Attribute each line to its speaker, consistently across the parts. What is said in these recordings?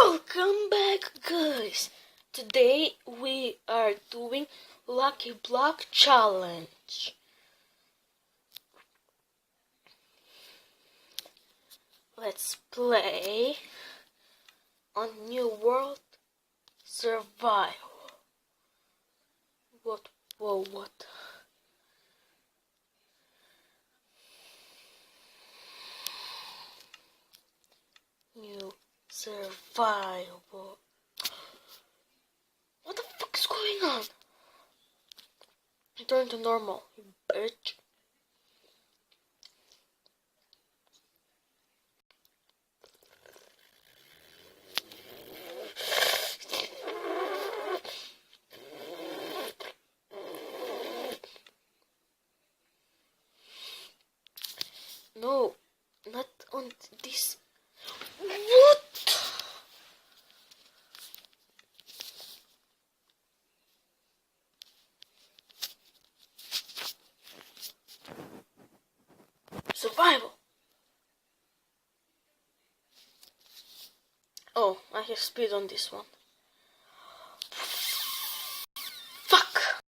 Speaker 1: Welcome back, guys. Today we are doing Lucky Block Challenge. Let's play on New World Survival. What? New Survival. What the fuck is going on? Turn to normal, you bitch. No, not on this. What? Survival. Oh, I have speed on this one. Fuck.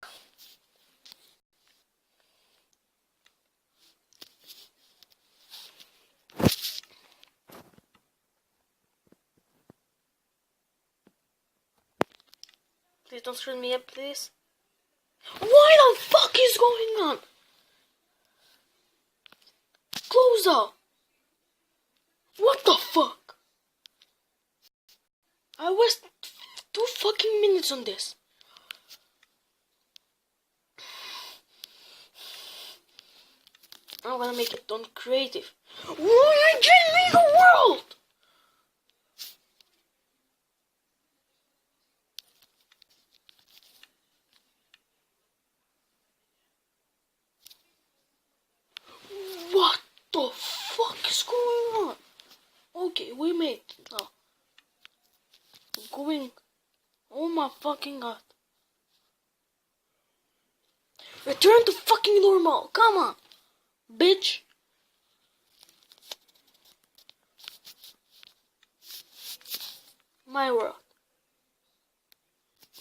Speaker 1: Please don't screw me up, please. What the fuck is going on? Close up. What the fuck? I wasted 2 fucking minutes on this. I'm gonna make it on creative. Why I can't leave the world? What the fuck is going on? Okay, we made it now. Going. Oh my fucking god. Return to fucking normal. Come on, bitch. My world.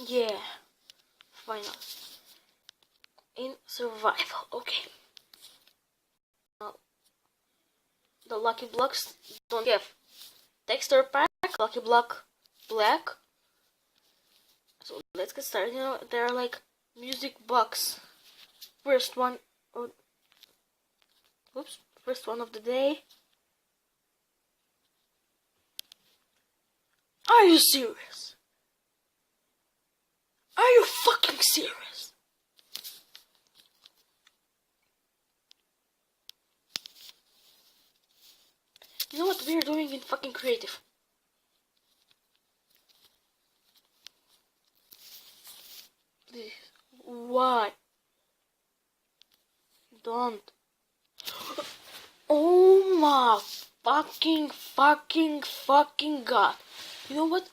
Speaker 1: Yeah. Final. In survival. Okay. Now, the lucky blocks don't have texture pack. Lucky block black. So let's get started. You know, there are like music box. First one. Oh, oops. First one of the day. Are you serious? Are you fucking serious? You know what we're doing in fucking creative? Please. Why? Don't. Oh my fucking god. You know what?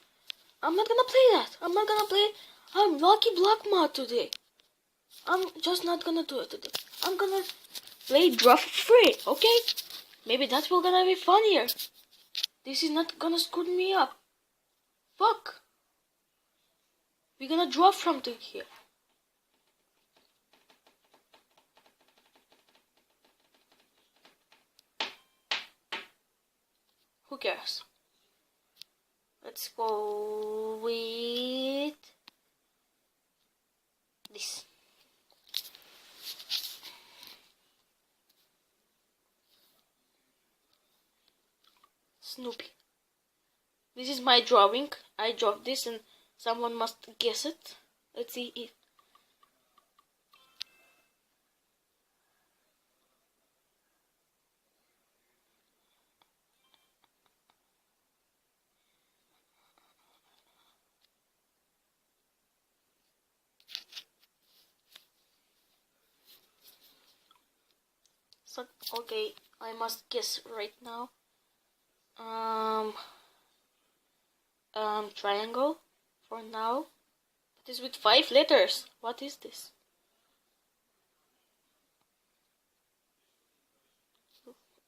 Speaker 1: I'm not gonna play that. I'm not gonna play Lucky Block mod today. I'm just not gonna do it today. I'm gonna play Draw for free, okay? Maybe that's what's gonna be funnier. This is not gonna screw me up. Fuck. We're gonna draw something here. Who cares? Let's go with this. Snoopy. This is my drawing. I drew this and someone must guess it. Let's see if. So, okay, I must guess right now. Triangle for now. It is with 5 letters. What is this?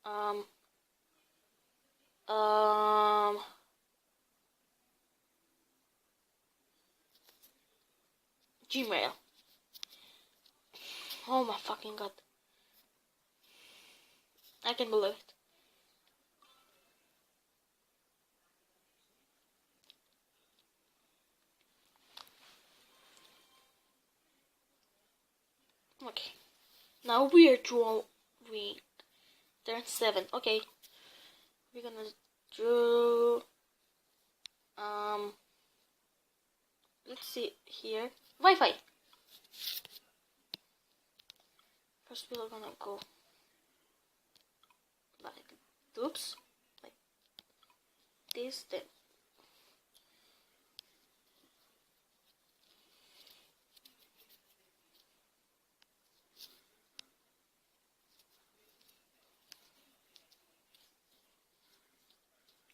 Speaker 1: Um, Gmail. Oh my fucking god. I can't believe it. Okay. Now we are drawing. We turn 7. Okay. We're gonna draw. Let's see here. Wi-Fi. First we're gonna go like oops, like this. Then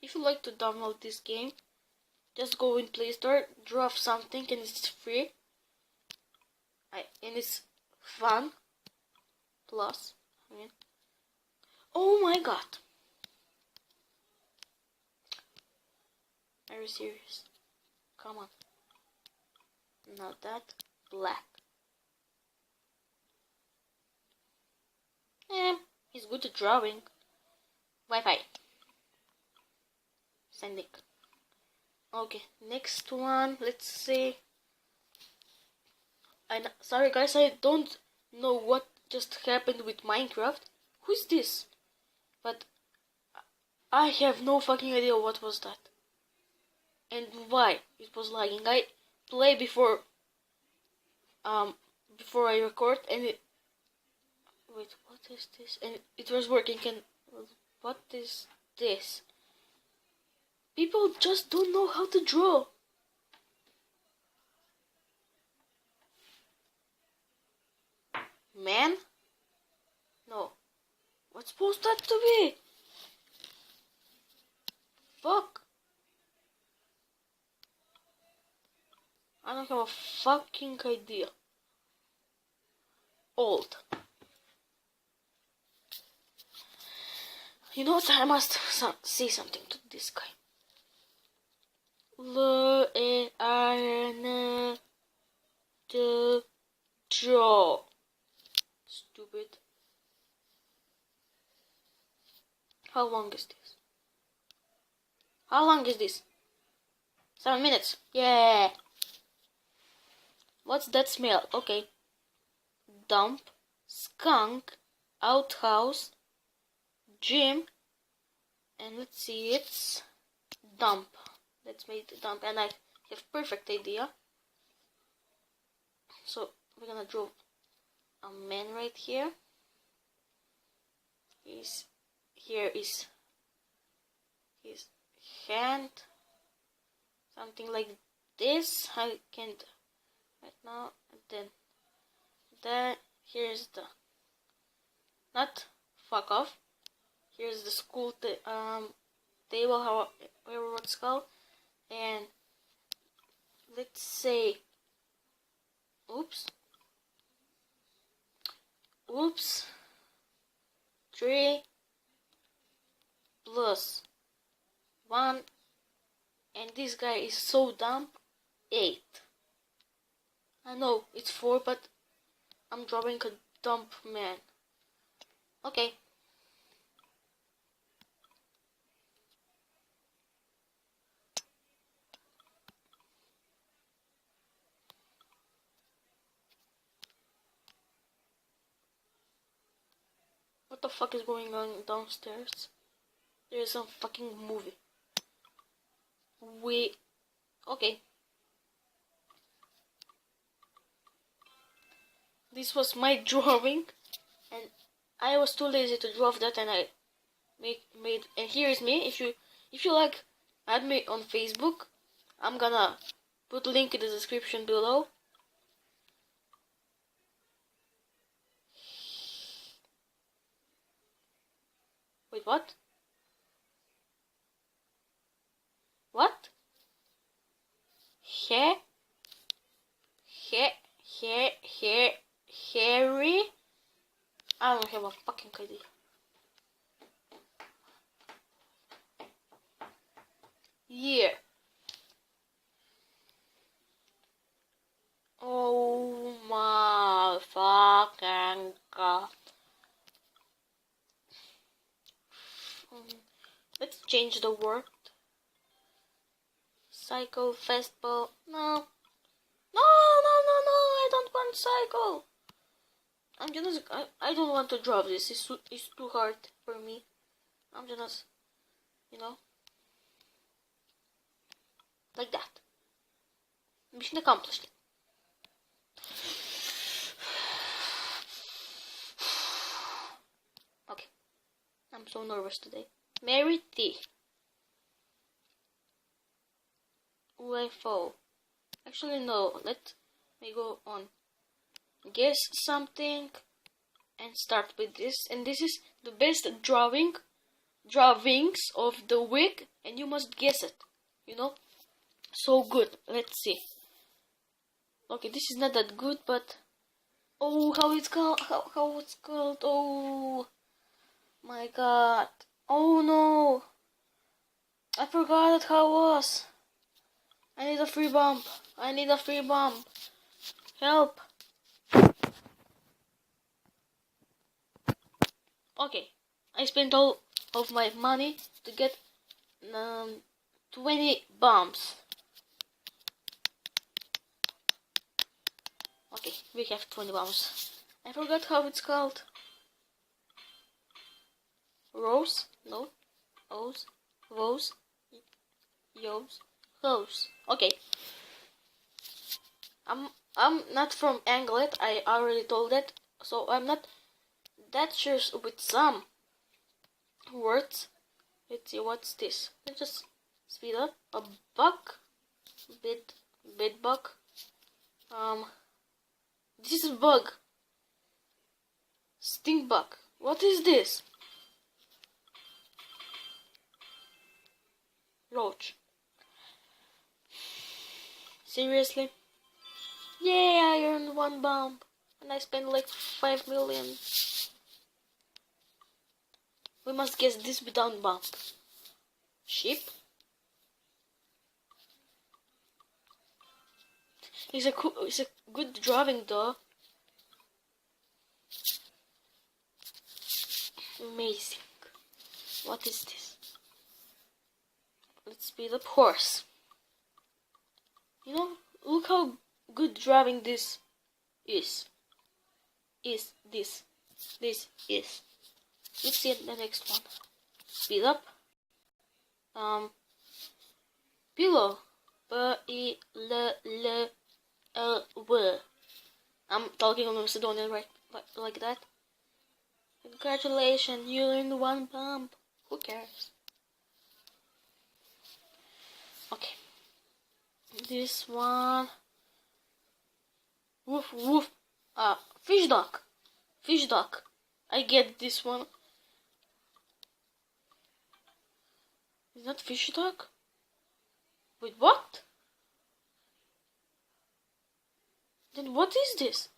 Speaker 1: if you like to download this game, just go in Play Store, draw something, and it's free. And it's fun. Plus, oh my god, are you serious? Come on, not that black. He's good at drawing. Wi-Fi. Sending. Okay, next one. Let's see. Sorry guys, I don't know what just happened with Minecraft. Who's this? But I have no fucking idea what was that. And why it was lagging. I play before I record and it wait, what is this? And it was working. And what is this? People just don't know how to draw. Man? No. What's supposed that to be? Fuck. I don't have a fucking idea. Old. You know what? I must say something to this guy. Learn to draw. Stupid. How long is this? How long is this? 7 minutes. Yeah. What's that smell? Okay. Dump, skunk, outhouse, gym, and let's see, it's dump. Let's make the dump, and I have perfect idea. So we're gonna draw a man right here. Here is his hand, something like this. I can't right now. And then here's the not fuck off. Here's the school table, however it's called, and let's say oops 3 plus 1, and this guy is so dumb. 8. I know it's 4, but I'm drawing a dumb man. Okay. What the fuck is going on downstairs? There is some fucking movie. Okay. This was my drawing, and I was too lazy to draw that, and I made. And here is me. If you like, add me on Facebook. I'm gonna put a link in the description below. Wait, what? What? Harry? I don't have a fucking idea. Yeah. Oh Let's change the word. Cycle festival. No. No, no, no, no. I don't want cycle. I don't want to drop this. It's too hard for me. I'm just, you know, like that. Mission accomplished. Okay. I'm so nervous today. Mary T. UFO. Actually, no. Let me go on. Guess something and start with this. And this is the best drawings of the week, and you must guess it. You know, so good. Let's see. Okay, this is not that good, but oh, how it's called? How it's called? Oh my God! Oh no! I forgot how it was. I need a free bump. I need a free bump. Help! Okay, I spent all of my money to get 20 bombs. Okay, we have 20 bombs. I forgot how it's called. Rose? No. O's? Rose? Yos? Rose. Okay. I'm not from England. I already told that. So I'm not that sure with some words. Let's see, what's this? Let's just speed up. A buck, bed bug. This is bug. Stink bug. What is this? Roach. Seriously? Yeah, I earned 1 bomb, and I spent like 5 million. We must guess this without bomb. Sheep? It's a good drawing though. Amazing. What is this? Let's speed up. Horse. You know, look how good drawing this is. This is. Let's see the next one. Speed up. Pillow. P-I-L-L-W. I'm talking on Macedonian, right? Like that. Congratulations, you earned 1 bomb. Who cares? Okay. This one. Woof woof. Fish duck. Fish duck. I get this one. Is that fish duck? Wait, what? Then what is this?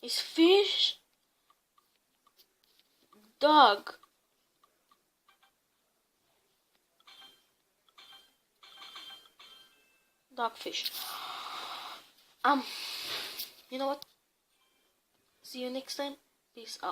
Speaker 1: Is fish? Dog. Dogfish. You know what? See you next time. Peace out.